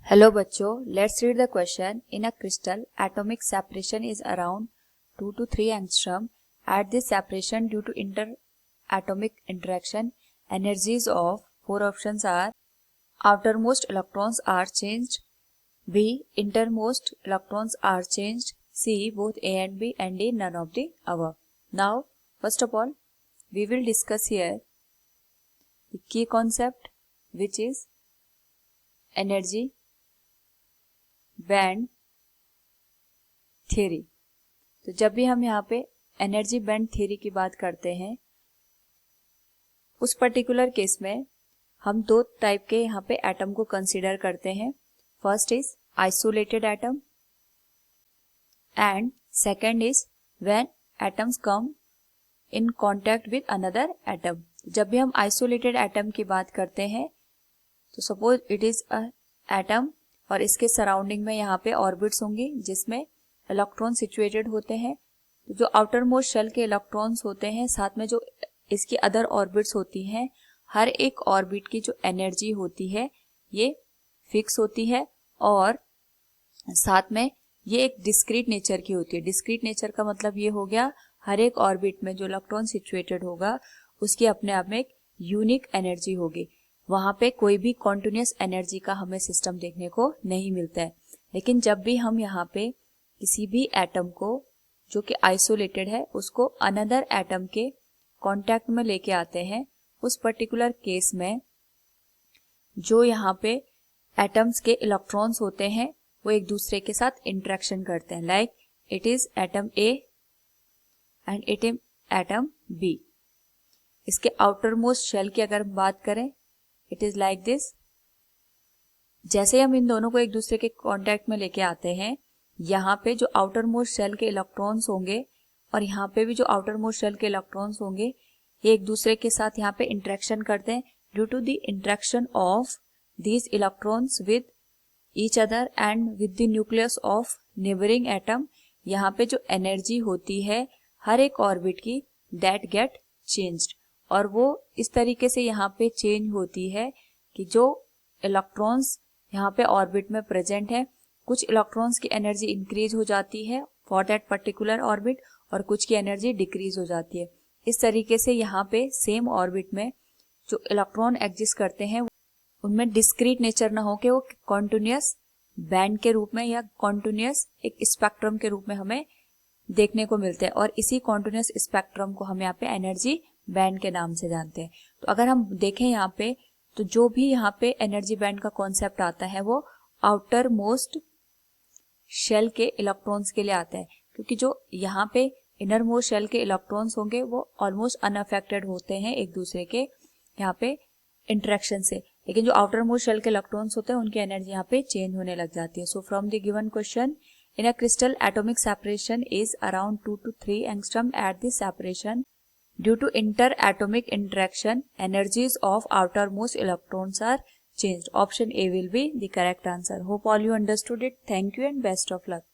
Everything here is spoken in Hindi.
Hello बच्चों, let's read the question. In a crystal, atomic separation is around 2 to 3 angstrom. At this separation, due to interatomic interaction, energies of 4 options are: outermost electrons are changed, B. Innermost electrons are changed, C. Both A and B, and D. None of the above. Now, first of all, we will discuss here the key concept, which is energy band theory. तो जब भी हम यहाँ पे एनर्जी बैंड थ्योरी की बात करते हैं, उस पर्टिकुलर केस में हम दो टाइप के यहाँ पे एटम को कंसीडर करते हैं। First is isolated atom and second is when atoms come in contact with another atom. जब भी हम आइसोलेटेड एटम की बात करते हैं, तो suppose it is a atom और इसके सराउंडिंग में यहाँ पे ऑर्बिट्स होंगी जिसमें इलेक्ट्रॉन सिचुएटेड होते हैं। तो जो आउटर मोस्ट शेल के इलेक्ट्रॉन्स होते हैं, साथ में जो इसकी अदर ऑर्बिट्स होती हैं, हर एक ऑर्बिट की जो एनर्जी होती है ये फिक्स होती है और साथ में ये एक डिस्क्रीट नेचर की होती है। डिस्क्रीट नेचर का मतलब ये हो गया, हर एक ऑर्बिट में जो इलेक्ट्रॉन सिचुएटेड होगा उसकी अपने आप में एक यूनिक एनर्जी होगी। वहां पे कोई भी कॉन्टिन्यूस एनर्जी का हमें सिस्टम देखने को नहीं मिलता है। लेकिन जब भी हम यहाँ पे किसी भी एटम को जो कि आइसोलेटेड है उसको अनदर एटम के कांटेक्ट में लेके आते हैं, उस पर्टिकुलर केस में जो यहाँ पे एटम्स के इलेक्ट्रॉन्स होते हैं वो एक दूसरे के साथ इंटरेक्शन करते हैं। Like it is atom A and it is atom B. इसके आउटर मोस्ट शेल की अगर बात करें, इट इज लाइक दिस। जैसे हम इन दोनों को एक दूसरे के कांटेक्ट में लेके आते हैं, यहाँ पे जो आउटर मोस्ट शेल के इलेक्ट्रॉन्स होंगे और यहाँ पे भी जो आउटर मोस्ट शेल के इलेक्ट्रॉन्स होंगे, ये एक दूसरे के साथ यहाँ पे इंटरेक्शन करते हैं। Due to the interaction of these electrons with each other and with the nucleus of neighbouring atom, यहाँ पे जो एनर्जी होती है हर एक ऑर्बिट की, दैट गेट चेंज्ड। और वो इस तरीके से यहाँ पे चेंज होती है कि जो इलेक्ट्रॉन्स यहाँ पे ऑर्बिट में प्रेजेंट है, कुछ इलेक्ट्रॉन्स की एनर्जी इंक्रीज हो जाती है फॉर दैट पर्टिकुलर ऑर्बिट और कुछ की एनर्जी डिक्रीज हो जाती है। इस तरीके से यहाँ पे सेम ऑर्बिट में जो इलेक्ट्रॉन एग्जिस्ट करते हैं उनमें डिस्क्रीट नेचर ना हो के वो कॉन्टिन्यूस बैंड के रूप में या कॉन्टिन्यूस एक स्पेक्ट्रम के रूप में हमें देखने को मिलते हैं। और इसी कॉन्टिन्यूस स्पेक्ट्रम को हम यहाँ पे एनर्जी बैंड के नाम से जानते हैं। तो अगर हम देखें यहाँ पे, तो जो भी यहाँ पे एनर्जी बैंड का कॉन्सेप्ट आता है वो आउटर मोस्ट शेल के इलेक्ट्रॉन्स के लिए आता है, क्योंकि जो यहाँ पे इनर मोस्ट शेल के इलेक्ट्रॉन्स होंगे वो ऑलमोस्ट अनअफेक्टेड होते हैं एक दूसरे के यहाँ पे इंटरेक्शन से। लेकिन जो आउटर मोस्ट शेल के इलेक्ट्रॉन्स होते हैं उनकी एनर्जी यहाँ पे चेंज होने लग जाती है। So from the given question, in a crystal atomic separation is around 2 to 3 angstrom. At this separation, due to interatomic interaction, energies of outermost electrons are changed. Option A will be the correct answer. Hope all you understood it. Thank you and best of luck.